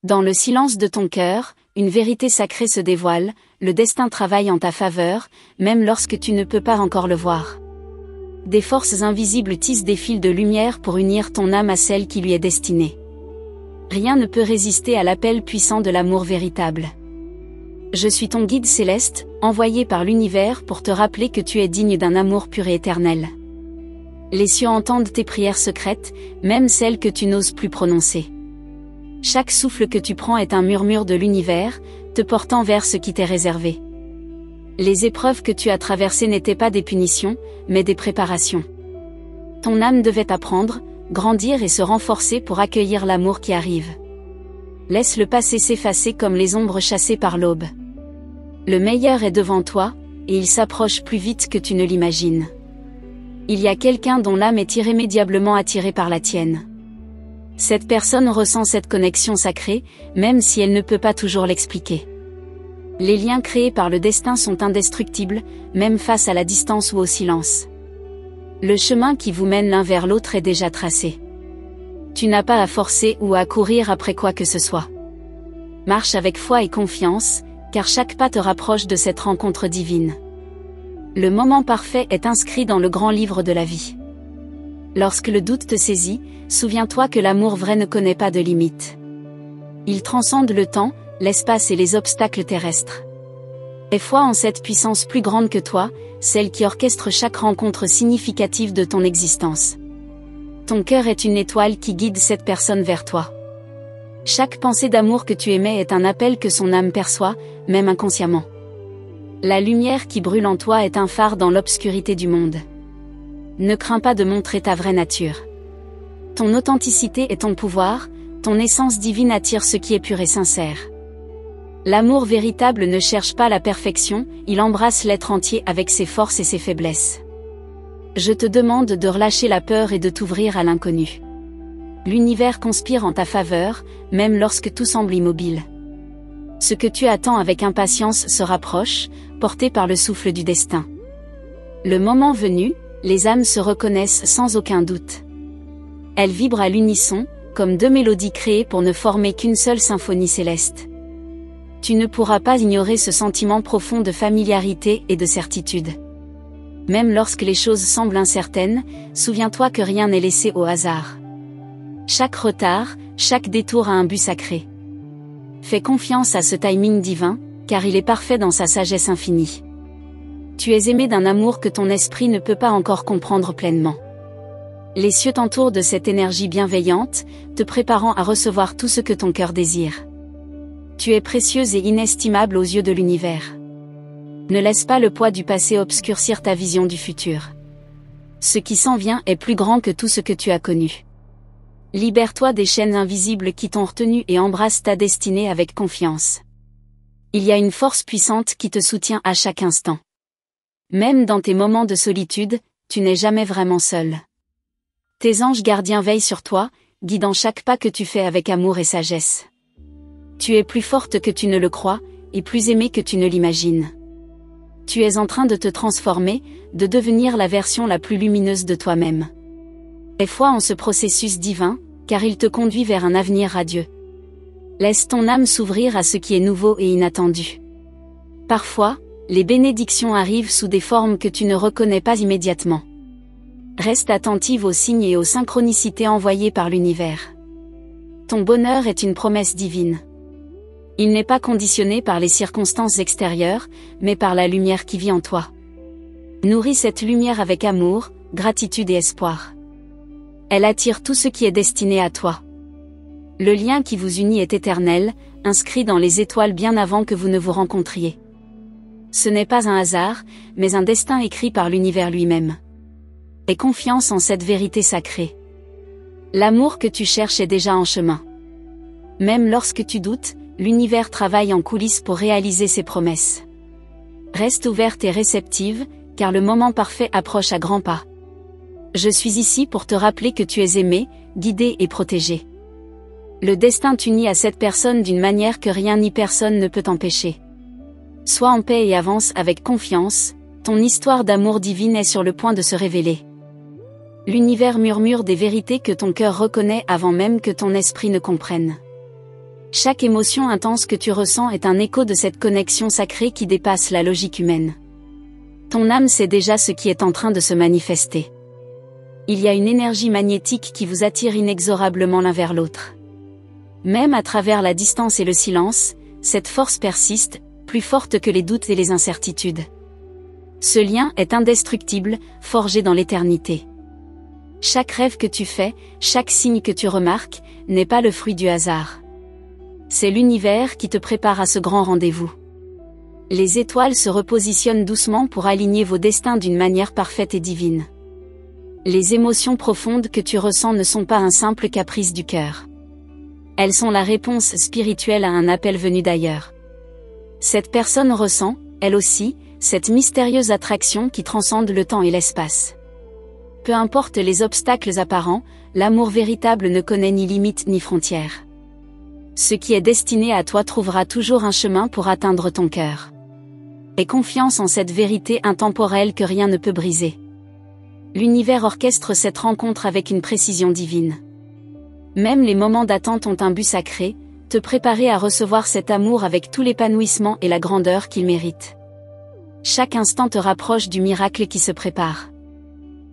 Dans le silence de ton cœur, une vérité sacrée se dévoile, le destin travaille en ta faveur, même lorsque tu ne peux pas encore le voir. Des forces invisibles tissent des fils de lumière pour unir ton âme à celle qui lui est destinée. Rien ne peut résister à l'appel puissant de l'amour véritable. Je suis ton guide céleste, envoyé par l'univers pour te rappeler que tu es digne d'un amour pur et éternel. Les cieux entendent tes prières secrètes, même celles que tu n'oses plus prononcer. Chaque souffle que tu prends est un murmure de l'univers, te portant vers ce qui t'est réservé. Les épreuves que tu as traversées n'étaient pas des punitions, mais des préparations. Ton âme devait apprendre, grandir et se renforcer pour accueillir l'amour qui arrive. Laisse le passé s'effacer comme les ombres chassées par l'aube. Le meilleur est devant toi, et il s'approche plus vite que tu ne l'imagines. Il y a quelqu'un dont l'âme est irrémédiablement attirée par la tienne. Cette personne ressent cette connexion sacrée, même si elle ne peut pas toujours l'expliquer. Les liens créés par le destin sont indestructibles, même face à la distance ou au silence. Le chemin qui vous mène l'un vers l'autre est déjà tracé. Tu n'as pas à forcer ou à courir après quoi que ce soit. Marche avec foi et confiance, car chaque pas te rapproche de cette rencontre divine. Le moment parfait est inscrit dans le grand livre de la vie. Lorsque le doute te saisit, souviens-toi que l'amour vrai ne connaît pas de limites. Il transcende le temps, l'espace et les obstacles terrestres. Aie foi en cette puissance plus grande que toi, celle qui orchestre chaque rencontre significative de ton existence. Ton cœur est une étoile qui guide cette personne vers toi. Chaque pensée d'amour que tu émets est un appel que son âme perçoit, même inconsciemment. La lumière qui brûle en toi est un phare dans l'obscurité du monde. Ne crains pas de montrer ta vraie nature. Ton authenticité est ton pouvoir, ton essence divine attire ce qui est pur et sincère. L'amour véritable ne cherche pas la perfection, il embrasse l'être entier avec ses forces et ses faiblesses. Je te demande de relâcher la peur et de t'ouvrir à l'inconnu. L'univers conspire en ta faveur, même lorsque tout semble immobile. Ce que tu attends avec impatience se rapproche, porté par le souffle du destin. Le moment venu, les âmes se reconnaissent sans aucun doute. Elles vibrent à l'unisson, comme deux mélodies créées pour ne former qu'une seule symphonie céleste. Tu ne pourras pas ignorer ce sentiment profond de familiarité et de certitude. Même lorsque les choses semblent incertaines, souviens-toi que rien n'est laissé au hasard. Chaque retard, chaque détour a un but sacré. Fais confiance à ce timing divin, car il est parfait dans sa sagesse infinie. Tu es aimé d'un amour que ton esprit ne peut pas encore comprendre pleinement. Les cieux t'entourent de cette énergie bienveillante, te préparant à recevoir tout ce que ton cœur désire. Tu es précieuse et inestimable aux yeux de l'univers. Ne laisse pas le poids du passé obscurcir ta vision du futur. Ce qui s'en vient est plus grand que tout ce que tu as connu. Libère-toi des chaînes invisibles qui t'ont retenu et embrasse ta destinée avec confiance. Il y a une force puissante qui te soutient à chaque instant. Même dans tes moments de solitude, tu n'es jamais vraiment seul. Tes anges gardiens veillent sur toi, guidant chaque pas que tu fais avec amour et sagesse. Tu es plus forte que tu ne le crois, et plus aimée que tu ne l'imagines. Tu es en train de te transformer, de devenir la version la plus lumineuse de toi-même. Aie foi en ce processus divin, car il te conduit vers un avenir radieux. Laisse ton âme s'ouvrir à ce qui est nouveau et inattendu. Parfois, les bénédictions arrivent sous des formes que tu ne reconnais pas immédiatement. Reste attentive aux signes et aux synchronicités envoyées par l'univers. Ton bonheur est une promesse divine. Il n'est pas conditionné par les circonstances extérieures, mais par la lumière qui vit en toi. Nourris cette lumière avec amour, gratitude et espoir. Elle attire tout ce qui est destiné à toi. Le lien qui vous unit est éternel, inscrit dans les étoiles bien avant que vous ne vous rencontriez. Ce n'est pas un hasard, mais un destin écrit par l'univers lui-même. Aie confiance en cette vérité sacrée. L'amour que tu cherches est déjà en chemin. Même lorsque tu doutes, l'univers travaille en coulisses pour réaliser ses promesses. Reste ouverte et réceptive, car le moment parfait approche à grands pas. Je suis ici pour te rappeler que tu es aimé, guidé et protégé. Le destin t'unit à cette personne d'une manière que rien ni personne ne peut t'empêcher. Sois en paix et avance avec confiance, ton histoire d'amour divine est sur le point de se révéler. L'univers murmure des vérités que ton cœur reconnaît avant même que ton esprit ne comprenne. Chaque émotion intense que tu ressens est un écho de cette connexion sacrée qui dépasse la logique humaine. Ton âme sait déjà ce qui est en train de se manifester. Il y a une énergie magnétique qui vous attire inexorablement l'un vers l'autre. Même à travers la distance et le silence, cette force persiste, plus forte que les doutes et les incertitudes. Ce lien est indestructible, forgé dans l'éternité. Chaque rêve que tu fais, chaque signe que tu remarques, n'est pas le fruit du hasard. C'est l'univers qui te prépare à ce grand rendez-vous. Les étoiles se repositionnent doucement pour aligner vos destins d'une manière parfaite et divine. Les émotions profondes que tu ressens ne sont pas un simple caprice du cœur. Elles sont la réponse spirituelle à un appel venu d'ailleurs. Cette personne ressent, elle aussi, cette mystérieuse attraction qui transcende le temps et l'espace. Peu importe les obstacles apparents, l'amour véritable ne connaît ni limites ni frontières. Ce qui est destiné à toi trouvera toujours un chemin pour atteindre ton cœur. Aie confiance en cette vérité intemporelle que rien ne peut briser. L'univers orchestre cette rencontre avec une précision divine. Même les moments d'attente ont un but sacré, te préparer à recevoir cet amour avec tout l'épanouissement et la grandeur qu'il mérite. Chaque instant te rapproche du miracle qui se prépare.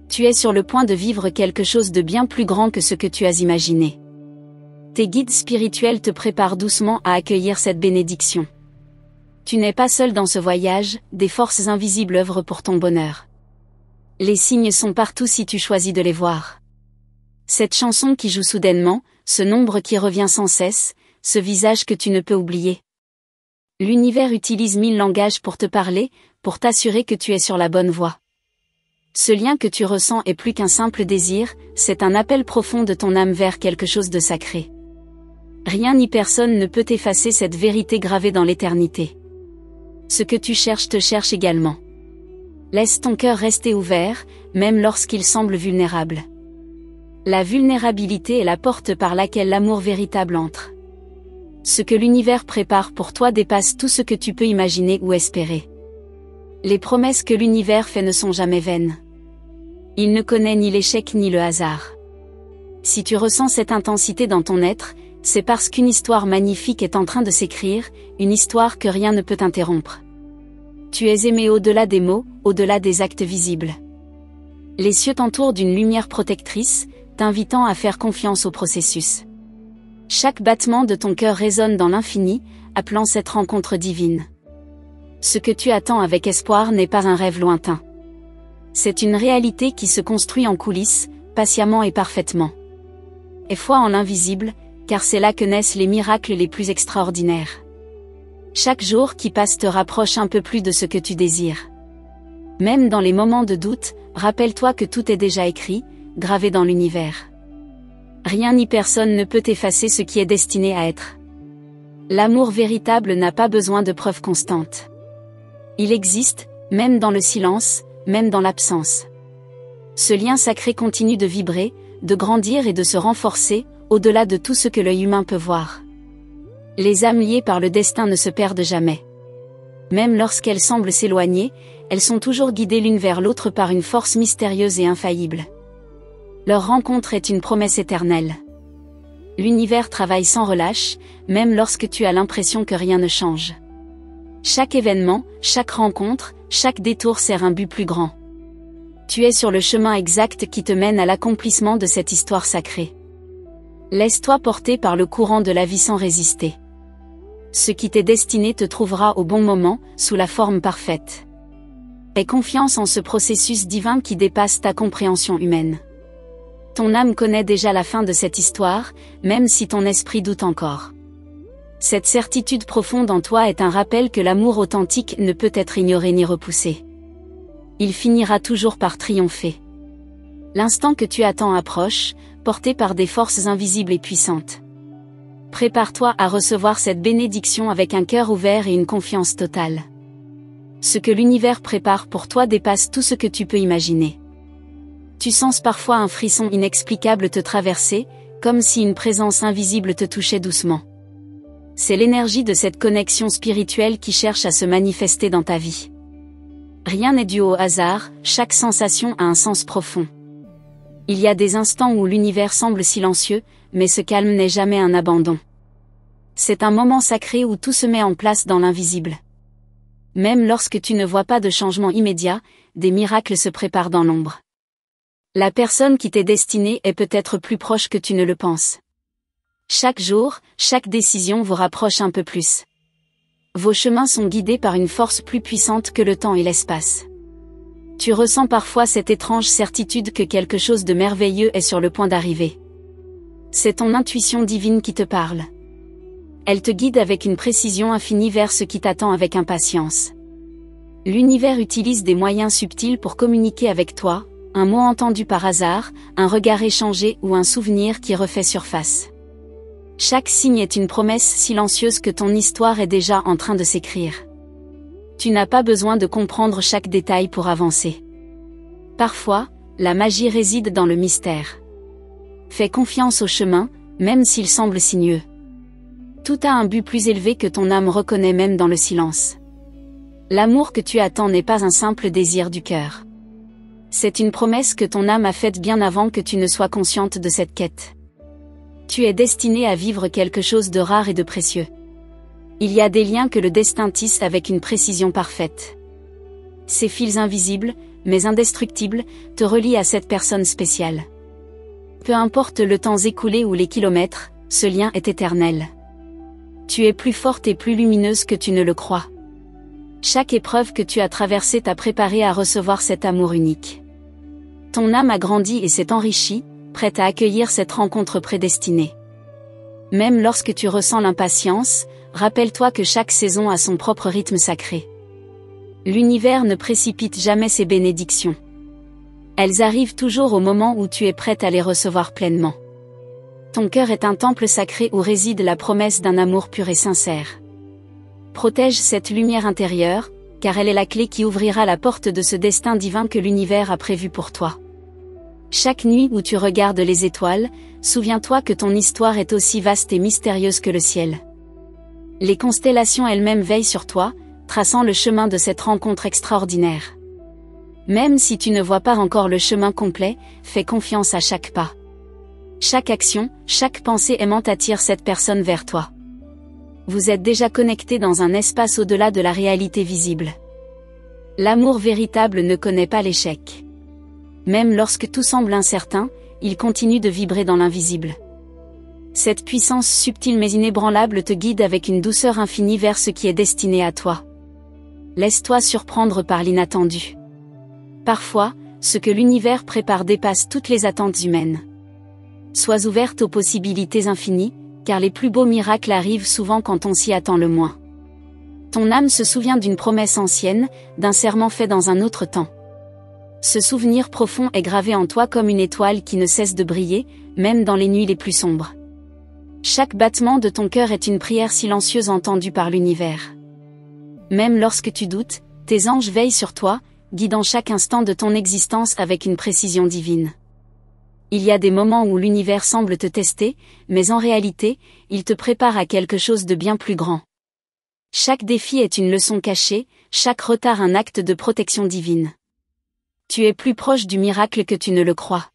Tu es sur le point de vivre quelque chose de bien plus grand que ce que tu as imaginé. Tes guides spirituels te préparent doucement à accueillir cette bénédiction. Tu n'es pas seul dans ce voyage, des forces invisibles œuvrent pour ton bonheur. Les signes sont partout si tu choisis de les voir. Cette chanson qui joue soudainement, ce nombre qui revient sans cesse, ce visage que tu ne peux oublier. L'univers utilise 1000 langages pour te parler, pour t'assurer que tu es sur la bonne voie. Ce lien que tu ressens est plus qu'un simple désir, c'est un appel profond de ton âme vers quelque chose de sacré. Rien ni personne ne peut effacer cette vérité gravée dans l'éternité. Ce que tu cherches te cherche également. Laisse ton cœur rester ouvert, même lorsqu'il semble vulnérable. La vulnérabilité est la porte par laquelle l'amour véritable entre. Ce que l'univers prépare pour toi dépasse tout ce que tu peux imaginer ou espérer. Les promesses que l'univers fait ne sont jamais vaines. Il ne connaît ni l'échec ni le hasard. Si tu ressens cette intensité dans ton être, c'est parce qu'une histoire magnifique est en train de s'écrire, une histoire que rien ne peut interrompre. Tu es aimé au-delà des mots, au-delà des actes visibles. Les cieux t'entourent d'une lumière protectrice, t'invitant à faire confiance au processus. Chaque battement de ton cœur résonne dans l'infini, appelant cette rencontre divine. Ce que tu attends avec espoir n'est pas un rêve lointain. C'est une réalité qui se construit en coulisses, patiemment et parfaitement. Aie foi en l'invisible, car c'est là que naissent les miracles les plus extraordinaires. Chaque jour qui passe te rapproche un peu plus de ce que tu désires. Même dans les moments de doute, rappelle-toi que tout est déjà écrit, gravé dans l'univers. Rien ni personne ne peut effacer ce qui est destiné à être. L'amour véritable n'a pas besoin de preuves constantes. Il existe, même dans le silence, même dans l'absence. Ce lien sacré continue de vibrer, de grandir et de se renforcer, au-delà de tout ce que l'œil humain peut voir. Les âmes liées par le destin ne se perdent jamais. Même lorsqu'elles semblent s'éloigner, elles sont toujours guidées l'une vers l'autre par une force mystérieuse et infaillible. Leur rencontre est une promesse éternelle. L'univers travaille sans relâche, même lorsque tu as l'impression que rien ne change. Chaque événement, chaque rencontre, chaque détour sert un but plus grand. Tu es sur le chemin exact qui te mène à l'accomplissement de cette histoire sacrée. Laisse-toi porter par le courant de la vie sans résister. Ce qui t'est destiné te trouvera au bon moment, sous la forme parfaite. Aie confiance en ce processus divin qui dépasse ta compréhension humaine. Ton âme connaît déjà la fin de cette histoire, même si ton esprit doute encore. Cette certitude profonde en toi est un rappel que l'amour authentique ne peut être ignoré ni repoussé. Il finira toujours par triompher. L'instant que tu attends approche, porté par des forces invisibles et puissantes. Prépare-toi à recevoir cette bénédiction avec un cœur ouvert et une confiance totale. Ce que l'univers prépare pour toi dépasse tout ce que tu peux imaginer. Tu sens parfois un frisson inexplicable te traverser, comme si une présence invisible te touchait doucement. C'est l'énergie de cette connexion spirituelle qui cherche à se manifester dans ta vie. Rien n'est dû au hasard, chaque sensation a un sens profond. Il y a des instants où l'univers semble silencieux, mais ce calme n'est jamais un abandon. C'est un moment sacré où tout se met en place dans l'invisible. Même lorsque tu ne vois pas de changement immédiat, des miracles se préparent dans l'ombre. La personne qui t'est destinée est peut-être plus proche que tu ne le penses. Chaque jour, chaque décision vous rapproche un peu plus. Vos chemins sont guidés par une force plus puissante que le temps et l'espace. Tu ressens parfois cette étrange certitude que quelque chose de merveilleux est sur le point d'arriver. C'est ton intuition divine qui te parle. Elle te guide avec une précision infinie vers ce qui t'attend avec impatience. L'univers utilise des moyens subtils pour communiquer avec toi, un mot entendu par hasard, un regard échangé ou un souvenir qui refait surface. Chaque signe est une promesse silencieuse que ton histoire est déjà en train de s'écrire. Tu n'as pas besoin de comprendre chaque détail pour avancer. Parfois, la magie réside dans le mystère. Fais confiance au chemin, même s'il semble sinueux. Tout a un but plus élevé que ton âme reconnaît même dans le silence. L'amour que tu attends n'est pas un simple désir du cœur. C'est une promesse que ton âme a faite bien avant que tu ne sois consciente de cette quête. Tu es destiné à vivre quelque chose de rare et de précieux. Il y a des liens que le destin tisse avec une précision parfaite. Ces fils invisibles, mais indestructibles, te relient à cette personne spéciale. Peu importe le temps écoulé ou les kilomètres, ce lien est éternel. Tu es plus forte et plus lumineuse que tu ne le crois. Chaque épreuve que tu as traversée t'a préparé à recevoir cet amour unique. Ton âme a grandi et s'est enrichie, prête à accueillir cette rencontre prédestinée. Même lorsque tu ressens l'impatience, rappelle-toi que chaque saison a son propre rythme sacré. L'univers ne précipite jamais ses bénédictions. Elles arrivent toujours au moment où tu es prête à les recevoir pleinement. Ton cœur est un temple sacré où réside la promesse d'un amour pur et sincère. Protège cette lumière intérieure, car elle est la clé qui ouvrira la porte de ce destin divin que l'univers a prévu pour toi. Chaque nuit où tu regardes les étoiles, souviens-toi que ton histoire est aussi vaste et mystérieuse que le ciel. Les constellations elles-mêmes veillent sur toi, traçant le chemin de cette rencontre extraordinaire. Même si tu ne vois pas encore le chemin complet, fais confiance à chaque pas. Chaque action, chaque pensée aimante attire cette personne vers toi. Vous êtes déjà connectés dans un espace au-delà de la réalité visible. L'amour véritable ne connaît pas l'échec. Même lorsque tout semble incertain, il continue de vibrer dans l'invisible. Cette puissance subtile mais inébranlable te guide avec une douceur infinie vers ce qui est destiné à toi. Laisse-toi surprendre par l'inattendu. Parfois, ce que l'univers prépare dépasse toutes les attentes humaines. Sois ouverte aux possibilités infinies, car les plus beaux miracles arrivent souvent quand on s'y attend le moins. Ton âme se souvient d'une promesse ancienne, d'un serment fait dans un autre temps. Ce souvenir profond est gravé en toi comme une étoile qui ne cesse de briller, même dans les nuits les plus sombres. Chaque battement de ton cœur est une prière silencieuse entendue par l'univers. Même lorsque tu doutes, tes anges veillent sur toi, guidant chaque instant de ton existence avec une précision divine. Il y a des moments où l'univers semble te tester, mais en réalité, il te prépare à quelque chose de bien plus grand. Chaque défi est une leçon cachée, chaque retard un acte de protection divine. Tu es plus proche du miracle que tu ne le crois.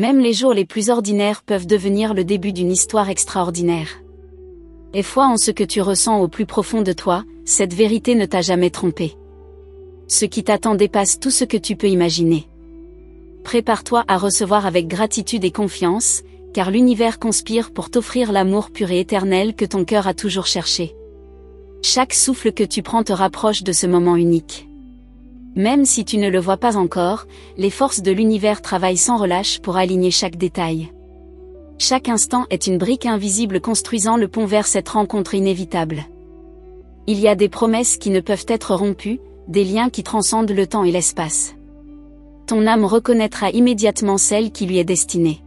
Même les jours les plus ordinaires peuvent devenir le début d'une histoire extraordinaire. Aie foi en ce que tu ressens au plus profond de toi, cette vérité ne t'a jamais trompé. Ce qui t'attend dépasse tout ce que tu peux imaginer. Prépare-toi à recevoir avec gratitude et confiance, car l'univers conspire pour t'offrir l'amour pur et éternel que ton cœur a toujours cherché. Chaque souffle que tu prends te rapproche de ce moment unique. Même si tu ne le vois pas encore, les forces de l'univers travaillent sans relâche pour aligner chaque détail. Chaque instant est une brique invisible construisant le pont vers cette rencontre inévitable. Il y a des promesses qui ne peuvent être rompues, des liens qui transcendent le temps et l'espace. Ton âme reconnaîtra immédiatement celle qui lui est destinée.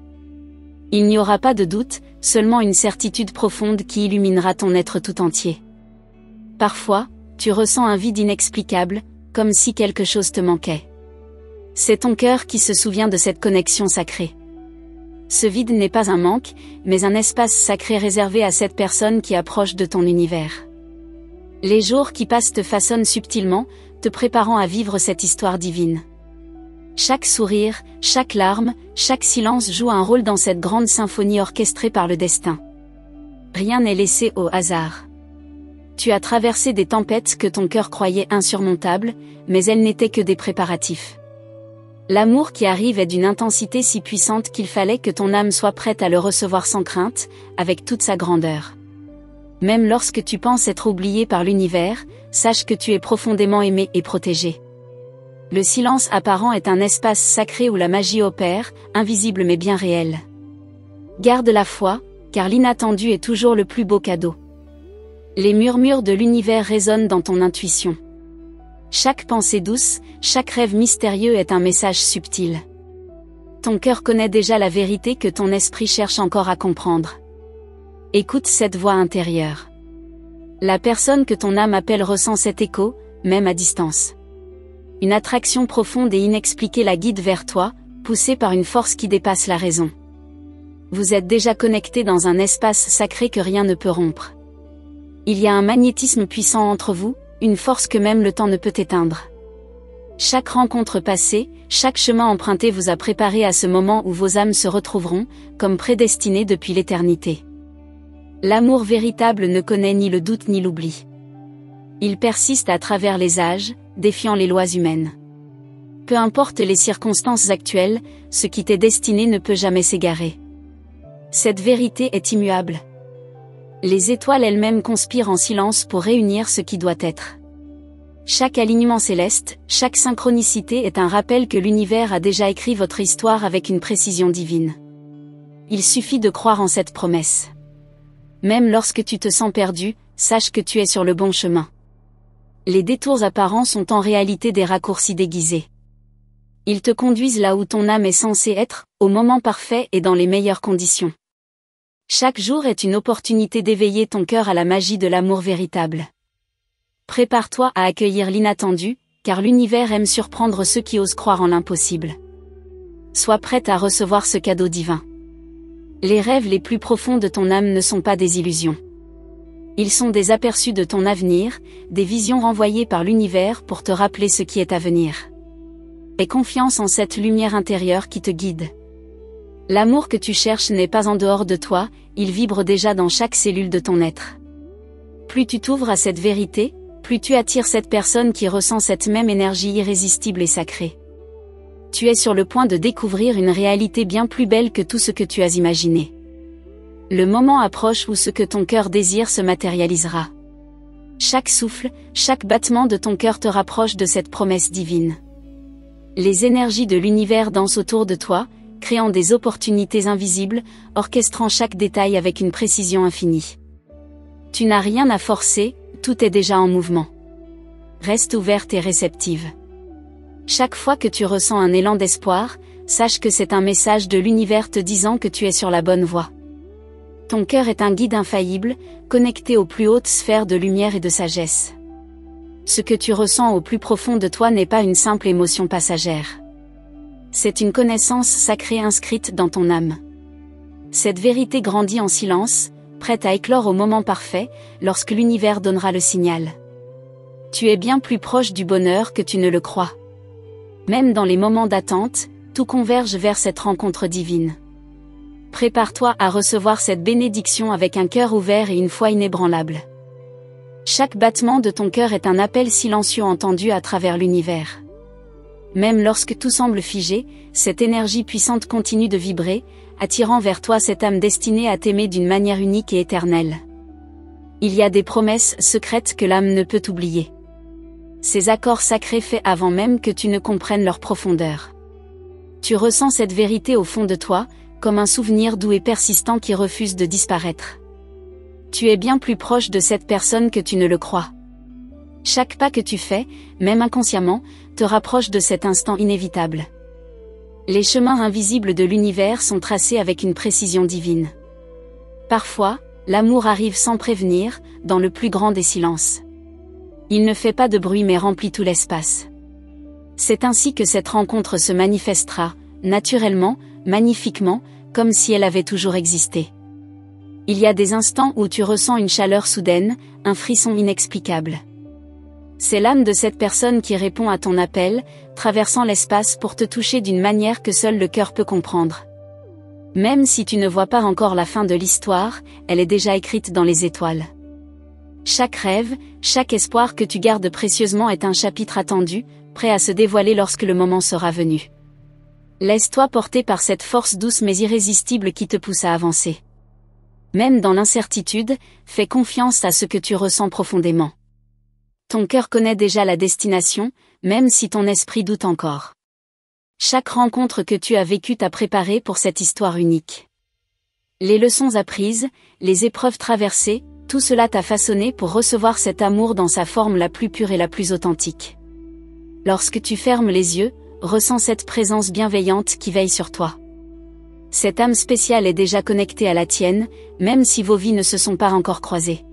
Il n'y aura pas de doute, seulement une certitude profonde qui illuminera ton être tout entier. Parfois, tu ressens un vide inexplicable, comme si quelque chose te manquait. C'est ton cœur qui se souvient de cette connexion sacrée. Ce vide n'est pas un manque, mais un espace sacré réservé à cette personne qui approche de ton univers. Les jours qui passent te façonnent subtilement, te préparant à vivre cette histoire divine. Chaque sourire, chaque larme, chaque silence joue un rôle dans cette grande symphonie orchestrée par le destin. Rien n'est laissé au hasard. Tu as traversé des tempêtes que ton cœur croyait insurmontables, mais elles n'étaient que des préparatifs. L'amour qui arrive est d'une intensité si puissante qu'il fallait que ton âme soit prête à le recevoir sans crainte, avec toute sa grandeur. Même lorsque tu penses être oublié par l'univers, sache que tu es profondément aimé et protégé. Le silence apparent est un espace sacré où la magie opère, invisible mais bien réelle. Garde la foi, car l'inattendu est toujours le plus beau cadeau. Les murmures de l'univers résonnent dans ton intuition. Chaque pensée douce, chaque rêve mystérieux est un message subtil. Ton cœur connaît déjà la vérité que ton esprit cherche encore à comprendre. Écoute cette voix intérieure. La personne que ton âme appelle ressent cet écho, même à distance. Une attraction profonde et inexpliquée la guide vers toi, poussée par une force qui dépasse la raison. Vous êtes déjà connectés dans un espace sacré que rien ne peut rompre. Il y a un magnétisme puissant entre vous, une force que même le temps ne peut éteindre. Chaque rencontre passée, chaque chemin emprunté vous a préparé à ce moment où vos âmes se retrouveront, comme prédestinées depuis l'éternité. L'amour véritable ne connaît ni le doute ni l'oubli. Il persiste à travers les âges, défiant les lois humaines. Peu importe les circonstances actuelles, ce qui t'est destiné ne peut jamais s'égarer. Cette vérité est immuable. Les étoiles elles-mêmes conspirent en silence pour réunir ce qui doit être. Chaque alignement céleste, chaque synchronicité est un rappel que l'univers a déjà écrit votre histoire avec une précision divine. Il suffit de croire en cette promesse. Même lorsque tu te sens perdu, sache que tu es sur le bon chemin. Les détours apparents sont en réalité des raccourcis déguisés. Ils te conduisent là où ton âme est censée être, au moment parfait et dans les meilleures conditions. Chaque jour est une opportunité d'éveiller ton cœur à la magie de l'amour véritable. Prépare-toi à accueillir l'inattendu, car l'univers aime surprendre ceux qui osent croire en l'impossible. Sois prête à recevoir ce cadeau divin. Les rêves les plus profonds de ton âme ne sont pas des illusions. Ils sont des aperçus de ton avenir, des visions renvoyées par l'univers pour te rappeler ce qui est à venir. Aie confiance en cette lumière intérieure qui te guide. L'amour que tu cherches n'est pas en dehors de toi, il vibre déjà dans chaque cellule de ton être. Plus tu t'ouvres à cette vérité, plus tu attires cette personne qui ressent cette même énergie irrésistible et sacrée. Tu es sur le point de découvrir une réalité bien plus belle que tout ce que tu as imaginé. Le moment approche où ce que ton cœur désire se matérialisera. Chaque souffle, chaque battement de ton cœur te rapproche de cette promesse divine. Les énergies de l'univers dansent autour de toi, créant des opportunités invisibles, orchestrant chaque détail avec une précision infinie. Tu n'as rien à forcer, tout est déjà en mouvement. Reste ouverte et réceptive. Chaque fois que tu ressens un élan d'espoir, sache que c'est un message de l'univers te disant que tu es sur la bonne voie. Ton cœur est un guide infaillible, connecté aux plus hautes sphères de lumière et de sagesse. Ce que tu ressens au plus profond de toi n'est pas une simple émotion passagère. C'est une connaissance sacrée inscrite dans ton âme. Cette vérité grandit en silence, prête à éclore au moment parfait, lorsque l'univers donnera le signal. Tu es bien plus proche du bonheur que tu ne le crois. Même dans les moments d'attente, tout converge vers cette rencontre divine. Prépare-toi à recevoir cette bénédiction avec un cœur ouvert et une foi inébranlable. Chaque battement de ton cœur est un appel silencieux entendu à travers l'univers. Même lorsque tout semble figé, cette énergie puissante continue de vibrer, attirant vers toi cette âme destinée à t'aimer d'une manière unique et éternelle. Il y a des promesses secrètes que l'âme ne peut oublier. Ces accords sacrés faits avant même que tu ne comprennes leur profondeur. Tu ressens cette vérité au fond de toi, comme un souvenir doux et persistant qui refuse de disparaître. Tu es bien plus proche de cette personne que tu ne le crois. Chaque pas que tu fais, même inconsciemment, te rapproche de cet instant inévitable. Les chemins invisibles de l'univers sont tracés avec une précision divine. Parfois, l'amour arrive sans prévenir, dans le plus grand des silences. Il ne fait pas de bruit mais remplit tout l'espace. C'est ainsi que cette rencontre se manifestera, naturellement, magnifiquement, comme si elle avait toujours existé. Il y a des instants où tu ressens une chaleur soudaine, un frisson inexplicable. C'est l'âme de cette personne qui répond à ton appel, traversant l'espace pour te toucher d'une manière que seul le cœur peut comprendre. Même si tu ne vois pas encore la fin de l'histoire, elle est déjà écrite dans les étoiles. Chaque rêve, chaque espoir que tu gardes précieusement est un chapitre attendu, prêt à se dévoiler lorsque le moment sera venu. Laisse-toi porter par cette force douce mais irrésistible qui te pousse à avancer. Même dans l'incertitude, fais confiance à ce que tu ressens profondément. Ton cœur connaît déjà la destination, même si ton esprit doute encore. Chaque rencontre que tu as vécue t'a préparé pour cette histoire unique. Les leçons apprises, les épreuves traversées, tout cela t'a façonné pour recevoir cet amour dans sa forme la plus pure et la plus authentique. Lorsque tu fermes les yeux, ressens cette présence bienveillante qui veille sur toi. Cette âme spéciale est déjà connectée à la tienne, même si vos vies ne se sont pas encore croisées.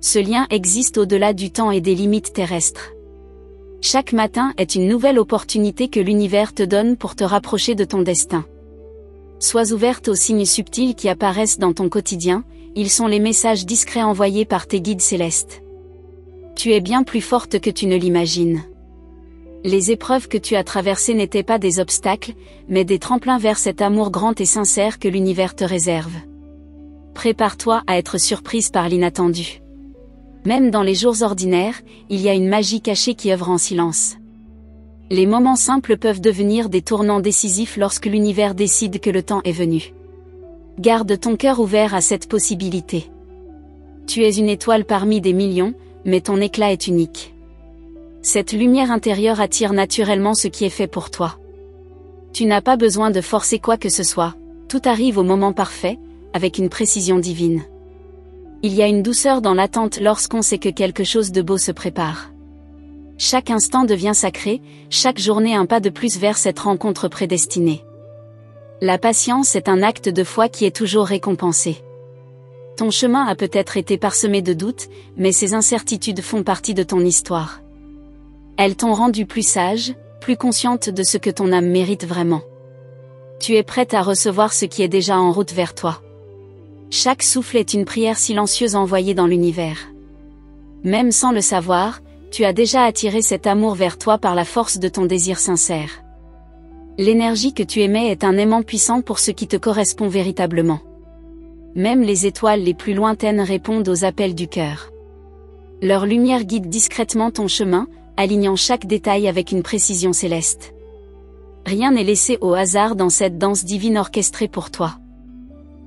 Ce lien existe au-delà du temps et des limites terrestres. Chaque matin est une nouvelle opportunité que l'univers te donne pour te rapprocher de ton destin. Sois ouverte aux signes subtils qui apparaissent dans ton quotidien, ils sont les messages discrets envoyés par tes guides célestes. Tu es bien plus forte que tu ne l'imagines. Les épreuves que tu as traversées n'étaient pas des obstacles, mais des tremplins vers cet amour grand et sincère que l'univers te réserve. Prépare-toi à être surprise par l'inattendu. Même dans les jours ordinaires, il y a une magie cachée qui œuvre en silence. Les moments simples peuvent devenir des tournants décisifs lorsque l'univers décide que le temps est venu. Garde ton cœur ouvert à cette possibilité. Tu es une étoile parmi des millions, mais ton éclat est unique. Cette lumière intérieure attire naturellement ce qui est fait pour toi. Tu n'as pas besoin de forcer quoi que ce soit, tout arrive au moment parfait, avec une précision divine. Il y a une douceur dans l'attente lorsqu'on sait que quelque chose de beau se prépare. Chaque instant devient sacré, chaque journée un pas de plus vers cette rencontre prédestinée. La patience est un acte de foi qui est toujours récompensé. Ton chemin a peut-être été parsemé de doutes, mais ces incertitudes font partie de ton histoire. Elles t'ont rendu plus sage, plus consciente de ce que ton âme mérite vraiment. Tu es prête à recevoir ce qui est déjà en route vers toi. Chaque souffle est une prière silencieuse envoyée dans l'univers. Même sans le savoir, tu as déjà attiré cet amour vers toi par la force de ton désir sincère. L'énergie que tu émets est un aimant puissant pour ce qui te correspond véritablement. Même les étoiles les plus lointaines répondent aux appels du cœur. Leur lumière guide discrètement ton chemin, alignant chaque détail avec une précision céleste. Rien n'est laissé au hasard dans cette danse divine orchestrée pour toi.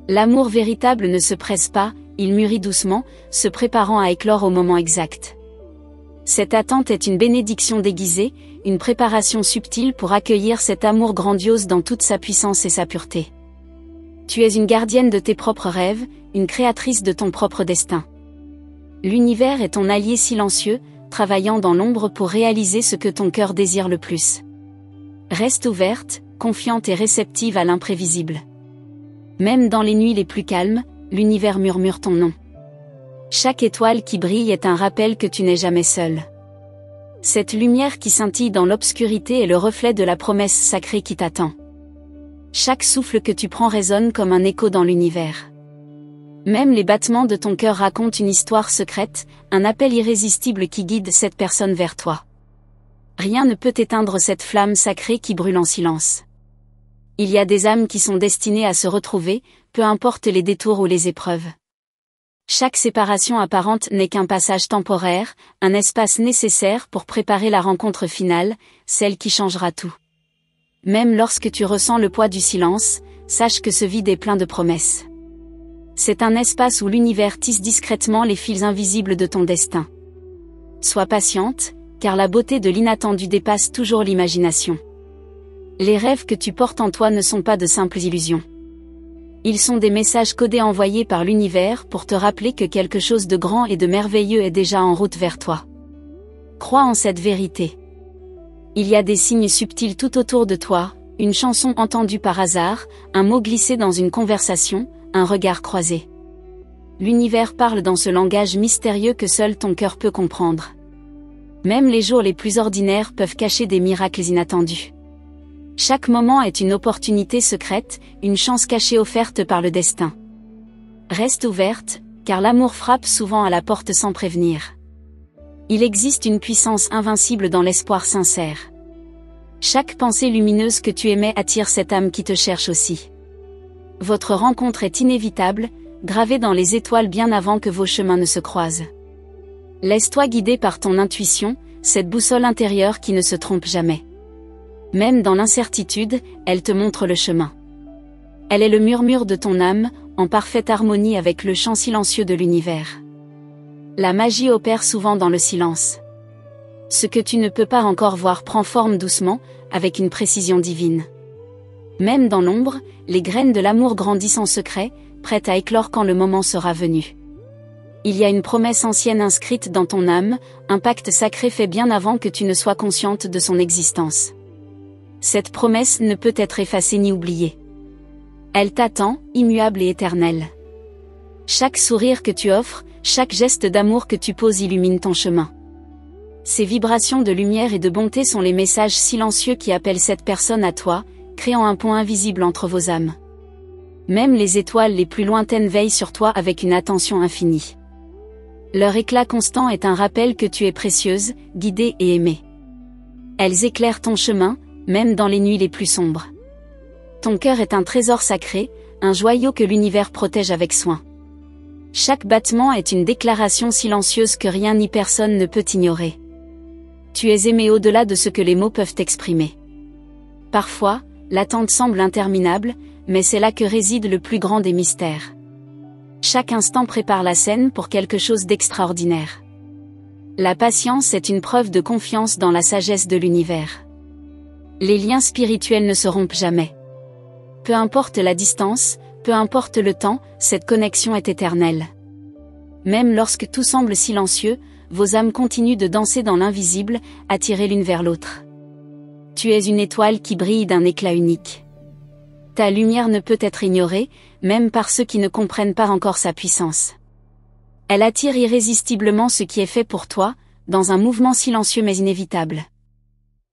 L'amour véritable ne se presse pas, il mûrit doucement, se préparant à éclore au moment exact. Cette attente est une bénédiction déguisée, une préparation subtile pour accueillir cet amour grandiose dans toute sa puissance et sa pureté. Tu es une gardienne de tes propres rêves, une créatrice de ton propre destin. L'univers est ton allié silencieux, travaillant dans l'ombre pour réaliser ce que ton cœur désire le plus. Reste ouverte, confiante et réceptive à l'imprévisible. Même dans les nuits les plus calmes, l'univers murmure ton nom. Chaque étoile qui brille est un rappel que tu n'es jamais seul. Cette lumière qui scintille dans l'obscurité est le reflet de la promesse sacrée qui t'attend. Chaque souffle que tu prends résonne comme un écho dans l'univers. Même les battements de ton cœur racontent une histoire secrète, un appel irrésistible qui guide cette personne vers toi. Rien ne peut éteindre cette flamme sacrée qui brûle en silence. Il y a des âmes qui sont destinées à se retrouver, peu importe les détours ou les épreuves. Chaque séparation apparente n'est qu'un passage temporaire, un espace nécessaire pour préparer la rencontre finale, celle qui changera tout. Même lorsque tu ressens le poids du silence, sache que ce vide est plein de promesses. C'est un espace où l'univers tisse discrètement les fils invisibles de ton destin. Sois patiente, car la beauté de l'inattendu dépasse toujours l'imagination. Les rêves que tu portes en toi ne sont pas de simples illusions. Ils sont des messages codés envoyés par l'univers pour te rappeler que quelque chose de grand et de merveilleux est déjà en route vers toi. Crois en cette vérité. Il y a des signes subtils tout autour de toi, une chanson entendue par hasard, un mot glissé dans une conversation, un regard croisé. L'univers parle dans ce langage mystérieux que seul ton cœur peut comprendre. Même les jours les plus ordinaires peuvent cacher des miracles inattendus. Chaque moment est une opportunité secrète, une chance cachée offerte par le destin. Reste ouverte, car l'amour frappe souvent à la porte sans prévenir. Il existe une puissance invincible dans l'espoir sincère. Chaque pensée lumineuse que tu émets attire cette âme qui te cherche aussi. Votre rencontre est inévitable, gravée dans les étoiles bien avant que vos chemins ne se croisent. Laisse-toi guider par ton intuition, cette boussole intérieure qui ne se trompe jamais. Même dans l'incertitude, elle te montre le chemin. Elle est le murmure de ton âme, en parfaite harmonie avec le chant silencieux de l'univers. La magie opère souvent dans le silence. Ce que tu ne peux pas encore voir prend forme doucement, avec une précision divine. Même dans l'ombre, les graines de l'amour grandissent en secret, prêtes à éclore quand le moment sera venu. Il y a une promesse ancienne inscrite dans ton âme, un pacte sacré fait bien avant que tu ne sois consciente de son existence. Cette promesse ne peut être effacée ni oubliée. Elle t'attend, immuable et éternelle. Chaque sourire que tu offres, chaque geste d'amour que tu poses illumine ton chemin. Ces vibrations de lumière et de bonté sont les messages silencieux qui appellent cette personne à toi, créant un pont invisible entre vos âmes. Même les étoiles les plus lointaines veillent sur toi avec une attention infinie. Leur éclat constant est un rappel que tu es précieuse, guidée et aimée. Elles éclairent ton chemin, même dans les nuits les plus sombres. Ton cœur est un trésor sacré, un joyau que l'univers protège avec soin. Chaque battement est une déclaration silencieuse que rien ni personne ne peut ignorer. Tu es aimé au-delà de ce que les mots peuvent exprimer. Parfois, l'attente semble interminable, mais c'est là que réside le plus grand des mystères. Chaque instant prépare la scène pour quelque chose d'extraordinaire. La patience est une preuve de confiance dans la sagesse de l'univers. Les liens spirituels ne se rompent jamais. Peu importe la distance, peu importe le temps, cette connexion est éternelle. Même lorsque tout semble silencieux, vos âmes continuent de danser dans l'invisible, attirées l'une vers l'autre. Tu es une étoile qui brille d'un éclat unique. Ta lumière ne peut être ignorée, même par ceux qui ne comprennent pas encore sa puissance. Elle attire irrésistiblement ce qui est fait pour toi, dans un mouvement silencieux mais inévitable.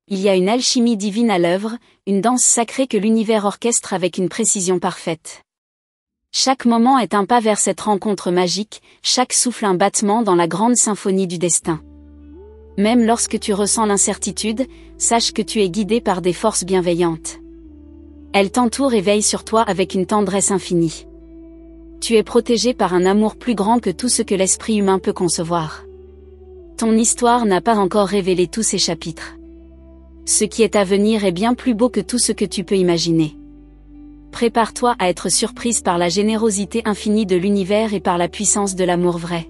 Il y a une alchimie divine à l'œuvre, une danse sacrée que l'univers orchestre avec une précision parfaite. Chaque moment est un pas vers cette rencontre magique, chaque souffle un battement dans la grande symphonie du destin. Même lorsque tu ressens l'incertitude, sache que tu es guidé par des forces bienveillantes. Elles t'entourent et veillent sur toi avec une tendresse infinie. Tu es protégé par un amour plus grand que tout ce que l'esprit humain peut concevoir. Ton histoire n'a pas encore révélé tous ses chapitres. Ce qui est à venir est bien plus beau que tout ce que tu peux imaginer. Prépare-toi à être surprise par la générosité infinie de l'univers et par la puissance de l'amour vrai.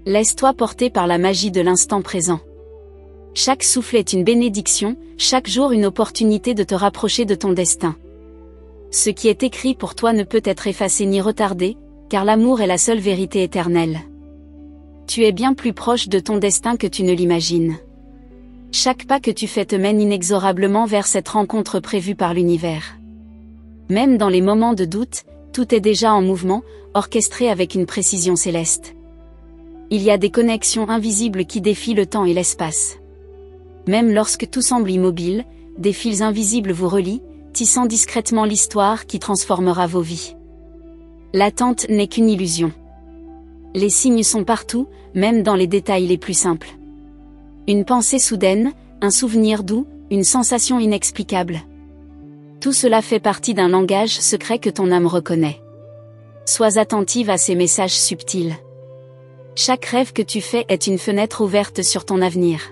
Laisse-toi porter par la magie de l'instant présent. Chaque souffle est une bénédiction, chaque jour une opportunité de te rapprocher de ton destin. Ce qui est écrit pour toi ne peut être effacé ni retardé, car l'amour est la seule vérité éternelle. Tu es bien plus proche de ton destin que tu ne l'imagines. Chaque pas que tu fais te mène inexorablement vers cette rencontre prévue par l'univers. Même dans les moments de doute, tout est déjà en mouvement, orchestré avec une précision céleste. Il y a des connexions invisibles qui défient le temps et l'espace. Même lorsque tout semble immobile, des fils invisibles vous relient, tissant discrètement l'histoire qui transformera vos vies. L'attente n'est qu'une illusion. Les signes sont partout, même dans les détails les plus simples. Une pensée soudaine, un souvenir doux, une sensation inexplicable. Tout cela fait partie d'un langage secret que ton âme reconnaît. Sois attentive à ces messages subtils. Chaque rêve que tu fais est une fenêtre ouverte sur ton avenir.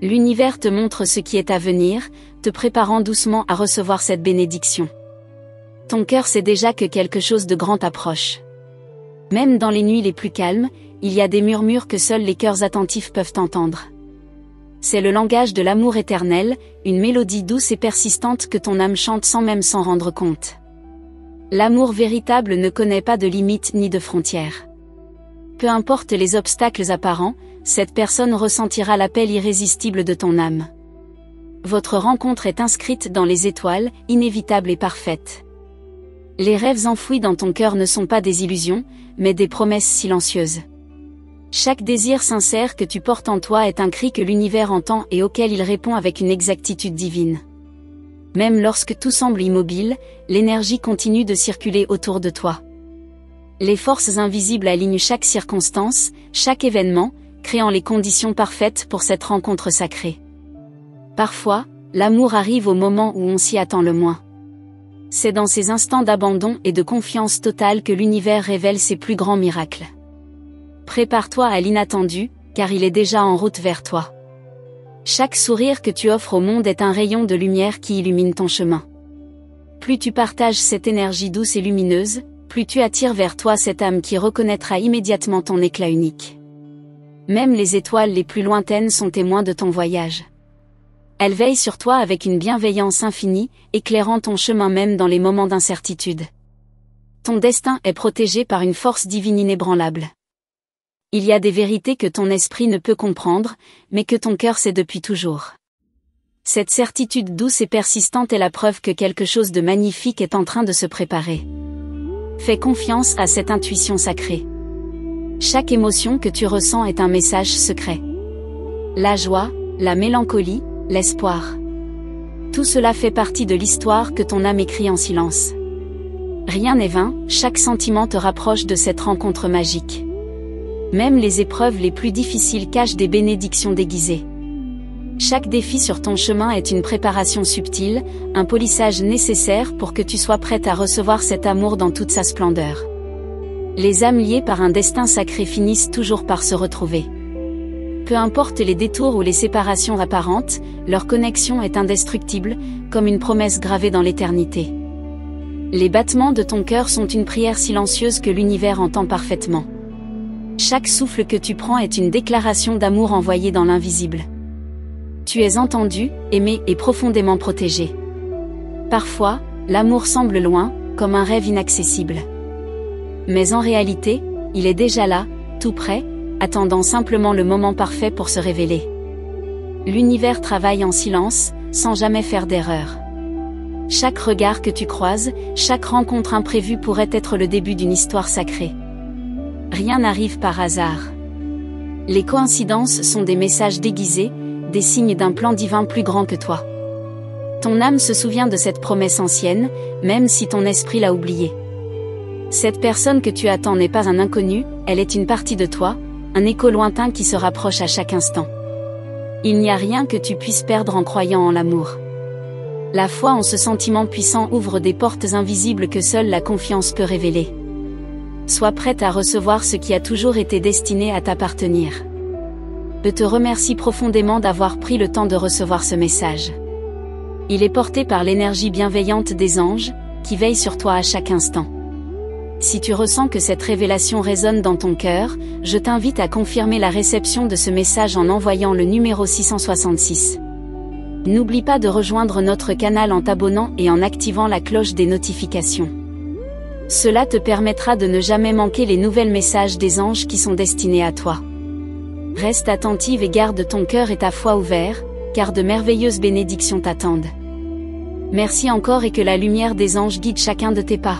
L'univers te montre ce qui est à venir, te préparant doucement à recevoir cette bénédiction. Ton cœur sait déjà que quelque chose de grand approche. Même dans les nuits les plus calmes, il y a des murmures que seuls les cœurs attentifs peuvent entendre. C'est le langage de l'amour éternel, une mélodie douce et persistante que ton âme chante sans même s'en rendre compte. L'amour véritable ne connaît pas de limites ni de frontières. Peu importe les obstacles apparents, cette personne ressentira l'appel irrésistible de ton âme. Votre rencontre est inscrite dans les étoiles, inévitable et parfaite. Les rêves enfouis dans ton cœur ne sont pas des illusions, mais des promesses silencieuses. Chaque désir sincère que tu portes en toi est un cri que l'univers entend et auquel il répond avec une exactitude divine. Même lorsque tout semble immobile, l'énergie continue de circuler autour de toi. Les forces invisibles alignent chaque circonstance, chaque événement, créant les conditions parfaites pour cette rencontre sacrée. Parfois, l'amour arrive au moment où on s'y attend le moins. C'est dans ces instants d'abandon et de confiance totale que l'univers révèle ses plus grands miracles. Prépare-toi à l'inattendu, car il est déjà en route vers toi. Chaque sourire que tu offres au monde est un rayon de lumière qui illumine ton chemin. Plus tu partages cette énergie douce et lumineuse, plus tu attires vers toi cette âme qui reconnaîtra immédiatement ton éclat unique. Même les étoiles les plus lointaines sont témoins de ton voyage. Elles veillent sur toi avec une bienveillance infinie, éclairant ton chemin même dans les moments d'incertitude. Ton destin est protégé par une force divine inébranlable. Il y a des vérités que ton esprit ne peut comprendre, mais que ton cœur sait depuis toujours. Cette certitude douce et persistante est la preuve que quelque chose de magnifique est en train de se préparer. Fais confiance à cette intuition sacrée. Chaque émotion que tu ressens est un message secret. La joie, la mélancolie, l'espoir. Tout cela fait partie de l'histoire que ton âme écrit en silence. Rien n'est vain, chaque sentiment te rapproche de cette rencontre magique. Même les épreuves les plus difficiles cachent des bénédictions déguisées. Chaque défi sur ton chemin est une préparation subtile, un polissage nécessaire pour que tu sois prête à recevoir cet amour dans toute sa splendeur. Les âmes liées par un destin sacré finissent toujours par se retrouver. Peu importe les détours ou les séparations apparentes, leur connexion est indestructible, comme une promesse gravée dans l'éternité. Les battements de ton cœur sont une prière silencieuse que l'univers entend parfaitement. Chaque souffle que tu prends est une déclaration d'amour envoyée dans l'invisible. Tu es entendu, aimé et profondément protégé. Parfois, l'amour semble loin, comme un rêve inaccessible. Mais en réalité, il est déjà là, tout près, attendant simplement le moment parfait pour se révéler. L'univers travaille en silence, sans jamais faire d'erreur. Chaque regard que tu croises, chaque rencontre imprévue pourrait être le début d'une histoire sacrée. Rien n'arrive par hasard. Les coïncidences sont des messages déguisés, des signes d'un plan divin plus grand que toi. Ton âme se souvient de cette promesse ancienne, même si ton esprit l'a oubliée. Cette personne que tu attends n'est pas un inconnu, elle est une partie de toi, un écho lointain qui se rapproche à chaque instant. Il n'y a rien que tu puisses perdre en croyant en l'amour. La foi en ce sentiment puissant ouvre des portes invisibles que seule la confiance peut révéler. Sois prête à recevoir ce qui a toujours été destiné à t'appartenir. Je te remercie profondément d'avoir pris le temps de recevoir ce message. Il est porté par l'énergie bienveillante des anges, qui veillent sur toi à chaque instant. Si tu ressens que cette révélation résonne dans ton cœur, je t'invite à confirmer la réception de ce message en envoyant le numéro 666. N'oublie pas de rejoindre notre canal en t'abonnant et en activant la cloche des notifications. Cela te permettra de ne jamais manquer les nouveaux messages des anges qui sont destinés à toi. Reste attentive et garde ton cœur et ta foi ouverts, car de merveilleuses bénédictions t'attendent. Merci encore et que la lumière des anges guide chacun de tes pas.